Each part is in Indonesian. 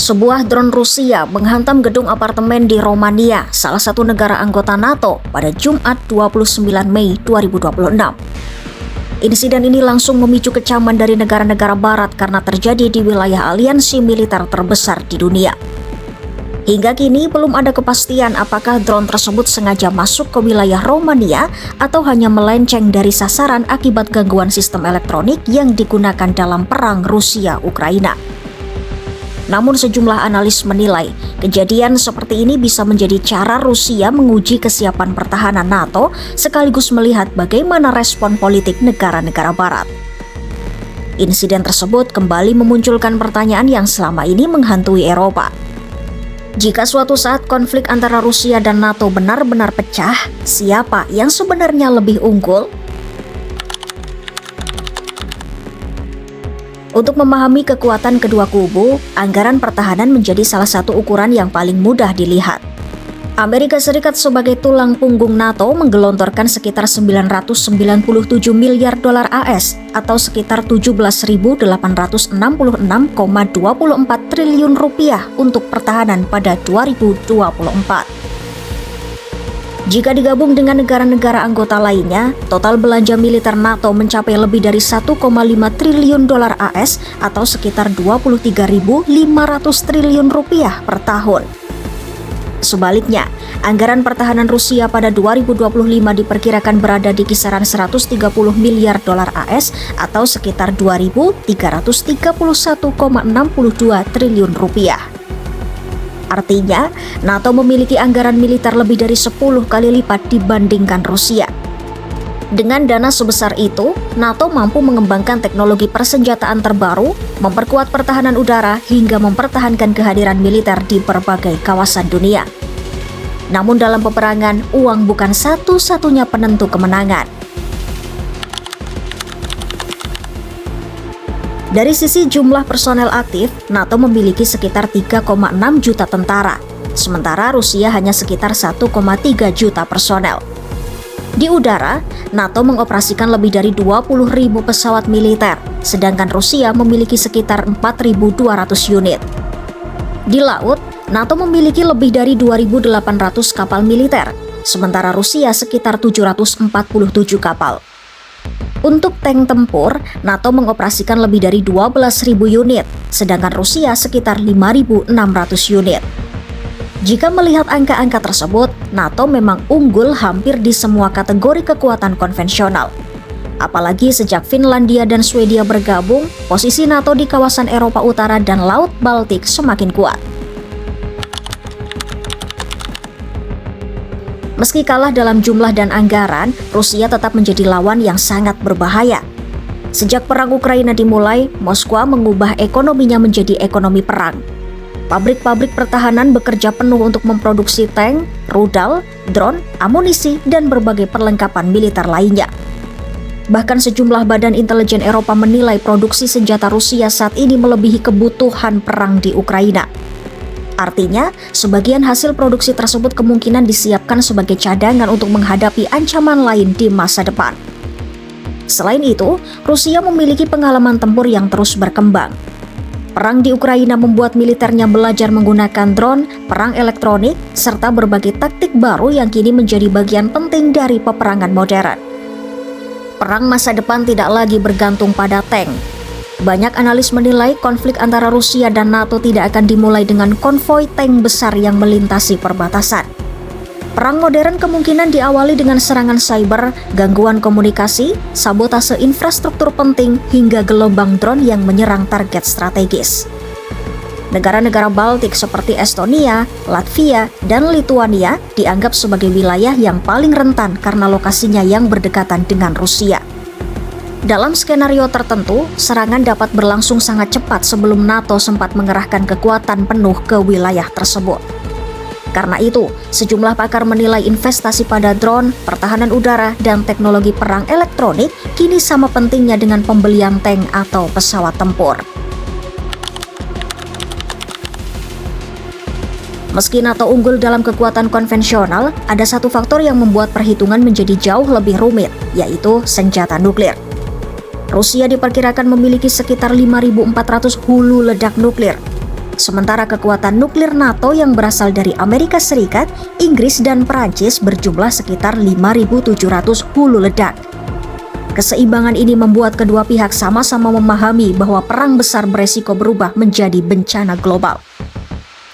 Sebuah drone Rusia menghantam gedung apartemen di Romania, salah satu negara anggota NATO, pada Jumat 29 Mei 2026. Insiden ini langsung memicu kecaman dari negara-negara barat karena terjadi di wilayah aliansi militer terbesar di dunia. Hingga kini belum ada kepastian apakah drone tersebut sengaja masuk ke wilayah Romania atau hanya melenceng dari sasaran akibat gangguan sistem elektronik yang digunakan dalam perang Rusia-Ukraina. Namun sejumlah analis menilai, kejadian seperti ini bisa menjadi cara Rusia menguji kesiapan pertahanan NATO sekaligus melihat bagaimana respon politik negara-negara barat. Insiden tersebut kembali memunculkan pertanyaan yang selama ini menghantui Eropa. Jika suatu saat konflik antara Rusia dan NATO benar-benar pecah, siapa yang sebenarnya lebih unggul? Untuk memahami kekuatan kedua kubu, anggaran pertahanan menjadi salah satu ukuran yang paling mudah dilihat. Amerika Serikat sebagai tulang punggung NATO menggelontorkan sekitar 997 miliar dolar AS atau sekitar 17.866,24 triliun rupiah untuk pertahanan pada 2024. Jika digabung dengan negara-negara anggota lainnya, total belanja militer NATO mencapai lebih dari 1,5 triliun dolar AS atau sekitar 23.500 triliun rupiah per tahun. Sebaliknya, anggaran pertahanan Rusia pada 2025 diperkirakan berada di kisaran 130 miliar dolar AS atau sekitar 2.331,62 triliun rupiah. Artinya, NATO memiliki anggaran militer lebih dari 10 kali lipat dibandingkan Rusia. Dengan dana sebesar itu, NATO mampu mengembangkan teknologi persenjataan terbaru, memperkuat pertahanan udara, hingga mempertahankan kehadiran militer di berbagai kawasan dunia. Namun dalam peperangan, uang bukan satu-satunya penentu kemenangan. Dari sisi jumlah personel aktif, NATO memiliki sekitar 3,6 juta tentara, sementara Rusia hanya sekitar 1,3 juta personel. Di udara, NATO mengoperasikan lebih dari 20.000 pesawat militer, sedangkan Rusia memiliki sekitar 4.200 unit. Di laut, NATO memiliki lebih dari 2.800 kapal militer, sementara Rusia sekitar 747 kapal. Untuk tank tempur, NATO mengoperasikan lebih dari 12.000 unit, sedangkan Rusia sekitar 5.600 unit. Jika melihat angka-angka tersebut, NATO memang unggul hampir di semua kategori kekuatan konvensional. Apalagi sejak Finlandia dan Swedia bergabung, posisi NATO di kawasan Eropa Utara dan Laut Baltik semakin kuat. Meski kalah dalam jumlah dan anggaran, Rusia tetap menjadi lawan yang sangat berbahaya. Sejak perang Ukraina dimulai, Moskwa mengubah ekonominya menjadi ekonomi perang. Pabrik-pabrik pertahanan bekerja penuh untuk memproduksi tank, rudal, drone, amunisi, dan berbagai perlengkapan militer lainnya. Bahkan sejumlah badan intelijen Eropa menilai produksi senjata Rusia saat ini melebihi kebutuhan perang di Ukraina. Artinya, sebagian hasil produksi tersebut kemungkinan disiapkan sebagai cadangan untuk menghadapi ancaman lain di masa depan. Selain itu, Rusia memiliki pengalaman tempur yang terus berkembang. Perang di Ukraina membuat militernya belajar menggunakan drone, perang elektronik, serta berbagai taktik baru yang kini menjadi bagian penting dari peperangan modern. Perang masa depan tidak lagi bergantung pada tank. Banyak analis menilai konflik antara Rusia dan NATO tidak akan dimulai dengan konvoi tank besar yang melintasi perbatasan. Perang modern kemungkinan diawali dengan serangan cyber, gangguan komunikasi, sabotase infrastruktur penting, hingga gelombang drone yang menyerang target strategis. Negara-negara Baltik seperti Estonia, Latvia, dan Lituania dianggap sebagai wilayah yang paling rentan karena lokasinya yang berdekatan dengan Rusia. Dalam skenario tertentu, serangan dapat berlangsung sangat cepat sebelum NATO sempat mengerahkan kekuatan penuh ke wilayah tersebut. Karena itu, sejumlah pakar menilai investasi pada drone, pertahanan udara, dan teknologi perang elektronik kini sama pentingnya dengan pembelian tank atau pesawat tempur. Meski NATO unggul dalam kekuatan konvensional, ada satu faktor yang membuat perhitungan menjadi jauh lebih rumit, yaitu senjata nuklir. Rusia diperkirakan memiliki sekitar 5.400 hulu ledak nuklir. Sementara kekuatan nuklir NATO yang berasal dari Amerika Serikat, Inggris, dan Prancis berjumlah sekitar 5.700 hulu ledak. Keseimbangan ini membuat kedua pihak sama-sama memahami bahwa perang besar beresiko berubah menjadi bencana global.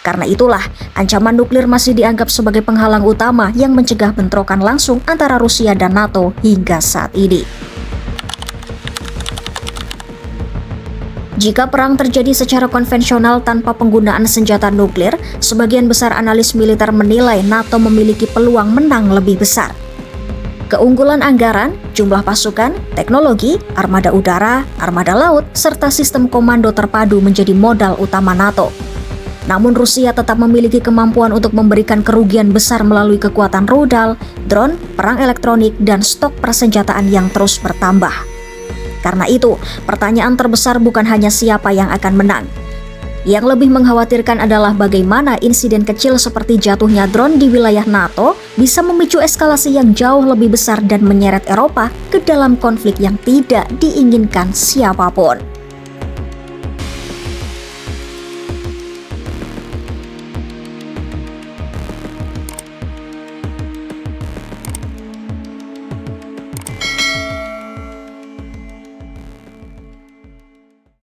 Karena itulah, ancaman nuklir masih dianggap sebagai penghalang utama yang mencegah bentrokan langsung antara Rusia dan NATO hingga saat ini. Jika perang terjadi secara konvensional tanpa penggunaan senjata nuklir, sebagian besar analis militer menilai NATO memiliki peluang menang lebih besar. Keunggulan anggaran, jumlah pasukan, teknologi, armada udara, armada laut, serta sistem komando terpadu menjadi modal utama NATO. Namun Rusia tetap memiliki kemampuan untuk memberikan kerugian besar melalui kekuatan rudal, drone, perang elektronik, dan stok persenjataan yang terus bertambah. Karena itu, pertanyaan terbesar bukan hanya siapa yang akan menang. Yang lebih mengkhawatirkan adalah bagaimana insiden kecil seperti jatuhnya drone di wilayah NATO bisa memicu eskalasi yang jauh lebih besar dan menyeret Eropa ke dalam konflik yang tidak diinginkan siapapun.